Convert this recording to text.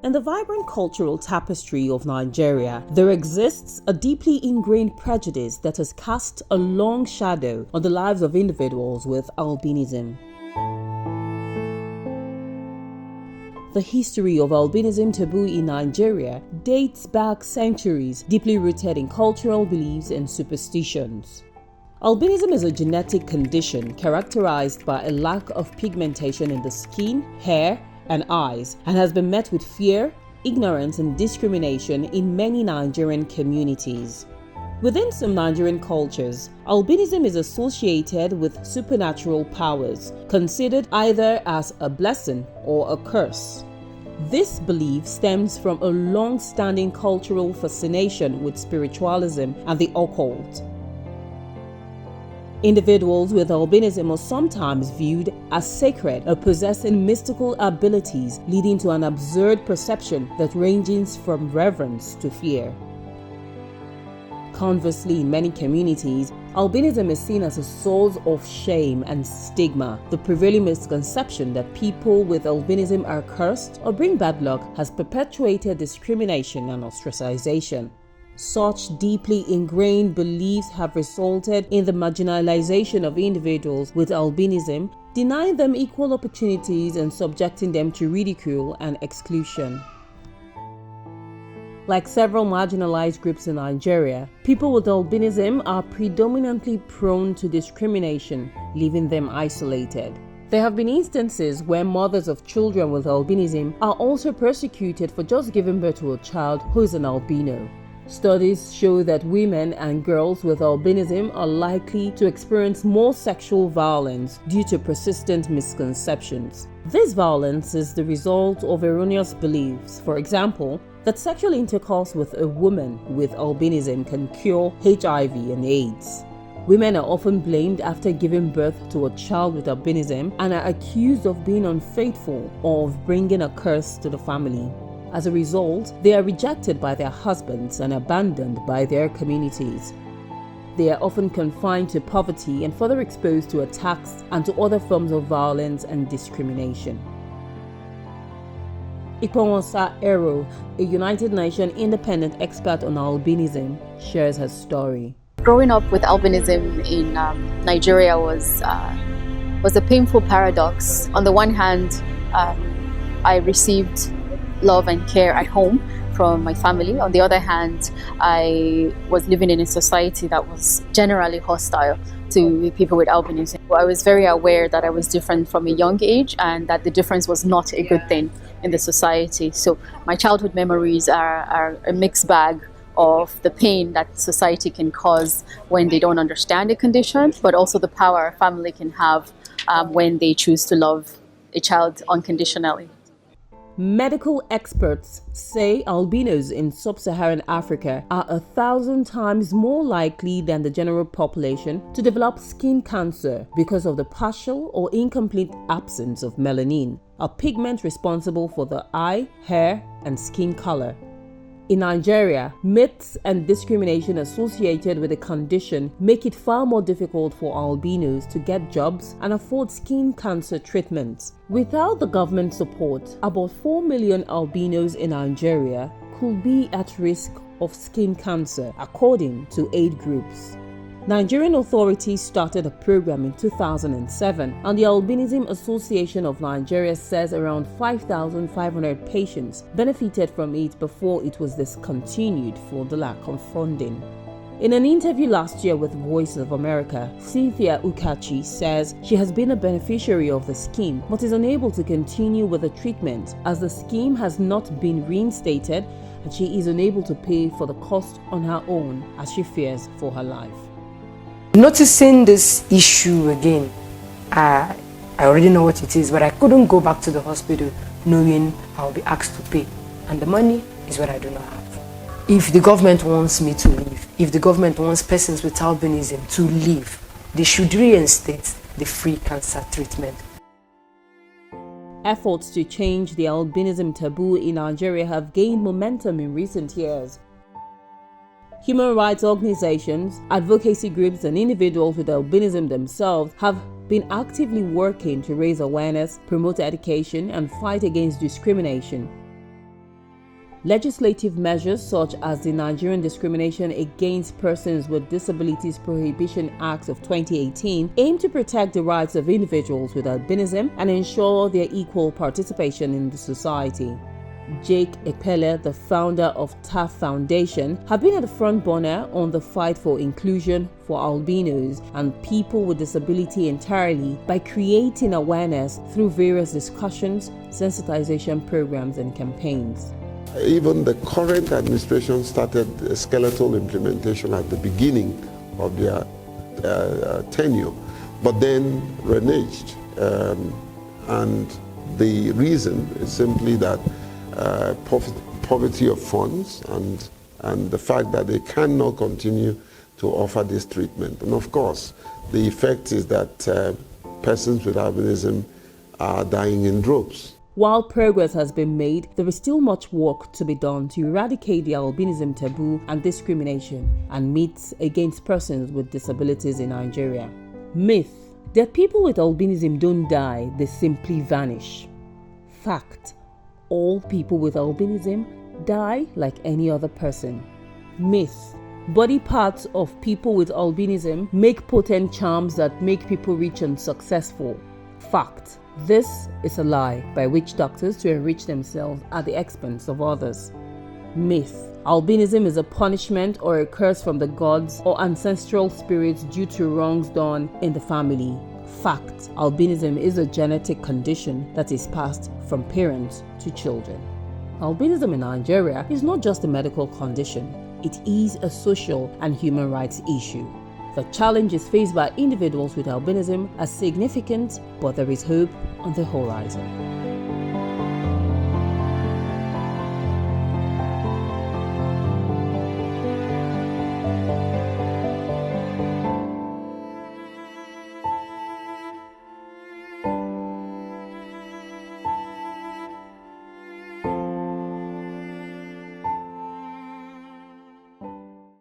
In the vibrant cultural tapestry of Nigeria, there exists a deeply ingrained prejudice that has cast a long shadow on the lives of individuals with albinism. The history of albinism taboo in Nigeria dates back centuries, deeply rooted in cultural beliefs and superstitions. Albinism is a genetic condition characterized by a lack of pigmentation in the skin, hair, and eyes, and has been met with fear, ignorance, and discrimination in many Nigerian communities. Within some Nigerian cultures, albinism is associated with supernatural powers, considered either as a blessing or a curse. This belief stems from a long-standing cultural fascination with spiritualism and the occult. Individuals with albinism are sometimes viewed as sacred or possessing mystical abilities, leading to an absurd perception that ranges from reverence to fear. Conversely, in many communities, albinism is seen as a source of shame and stigma. The prevailing misconception that people with albinism are cursed or bring bad luck has perpetuated discrimination and ostracization. Such deeply ingrained beliefs have resulted in the marginalization of individuals with albinism, denying them equal opportunities and subjecting them to ridicule and exclusion. Like several marginalized groups in Nigeria, people with albinism are predominantly prone to discrimination, leaving them isolated. There have been instances where mothers of children with albinism are also persecuted for just giving birth to a child who is an albino. Studies show that women and girls with albinism are likely to experience more sexual violence due to persistent misconceptions. This violence is the result of erroneous beliefs, for example, that sexual intercourse with a woman with albinism can cure HIV and AIDS. Women are often blamed after giving birth to a child with albinism and are accused of being unfaithful or of bringing a curse to the family. As a result, they are rejected by their husbands and abandoned by their communities. They are often confined to poverty and further exposed to attacks and to other forms of violence and discrimination. Iponwosa Ero, a United Nations independent expert on albinism, shares her story. Growing up with albinism in Nigeria was a painful paradox. On the one hand, I received love and care at home from my family. On the other hand, I was living in a society that was generally hostile to people with albinism. I was very aware that I was different from a young age and that the difference was not a good thing in the society. So my childhood memories are a mixed bag of the pain that society can cause when they don't understand a condition, but also the power a family can have when they choose to love a child unconditionally. Medical experts say albinos in sub-Saharan Africa are 1,000 times more likely than the general population to develop skin cancer because of the partial or incomplete absence of melanin, a pigment responsible for the eye, hair, and skin color. In Nigeria, myths and discrimination associated with the condition make it far more difficult for albinos to get jobs and afford skin cancer treatments. Without the government support, about 4 million albinos in Nigeria could be at risk of skin cancer, according to aid groups. Nigerian authorities started a program in 2007, and the Albinism Association of Nigeria says around 5,500 patients benefited from it before it was discontinued for the lack of funding. In an interview last year with Voice of America, Cynthia Ukachi says she has been a beneficiary of the scheme but is unable to continue with the treatment as the scheme has not been reinstated and she is unable to pay for the cost on her own as she fears for her life. Noticing this issue again, I already know what it is, but I couldn't go back to the hospital knowing I'll be asked to pay. And the money is what I do not have. If the government wants me to leave, if the government wants persons with albinism to leave, they should reinstate the free cancer treatment. Efforts to change the albinism taboo in Nigeria have gained momentum in recent years. Human rights organizations, advocacy groups, and individuals with albinism themselves have been actively working to raise awareness, promote education, and fight against discrimination. Legislative measures such as the Nigerian Discrimination Against Persons with Disabilities Prohibition Act of 2018 aim to protect the rights of individuals with albinism and ensure their equal participation in the society. Jake Ekpele, the founder of TAF Foundation, have been at the front burner on the fight for inclusion for albinos and people with disability entirely by creating awareness through various discussions, sensitization programs, and campaigns. Even the current administration started a skeletal implementation at the beginning of their tenure, but then reneged. And the reason is simply that poverty of funds and the fact that they cannot continue to offer this treatment. And of course, the effect is that persons with albinism are dying in droves. While progress has been made, there is still much work to be done to eradicate the albinism taboo and discrimination and myths against persons with disabilities in Nigeria. Myth: that people with albinism don't die, they simply vanish. Fact: all people with albinism die like any other person. Myth: body parts of people with albinism make potent charms that make people rich and successful. Fact: this is a lie by witch doctors to enrich themselves at the expense of others. Myth: albinism is a punishment or a curse from the gods or ancestral spirits due to wrongs done in the family. Fact: albinism is a genetic condition that is passed from parents to children. Albinism in Nigeria is not just a medical condition, it is a social and human rights issue. The challenges faced by individuals with albinism are significant, but there is hope on the horizon.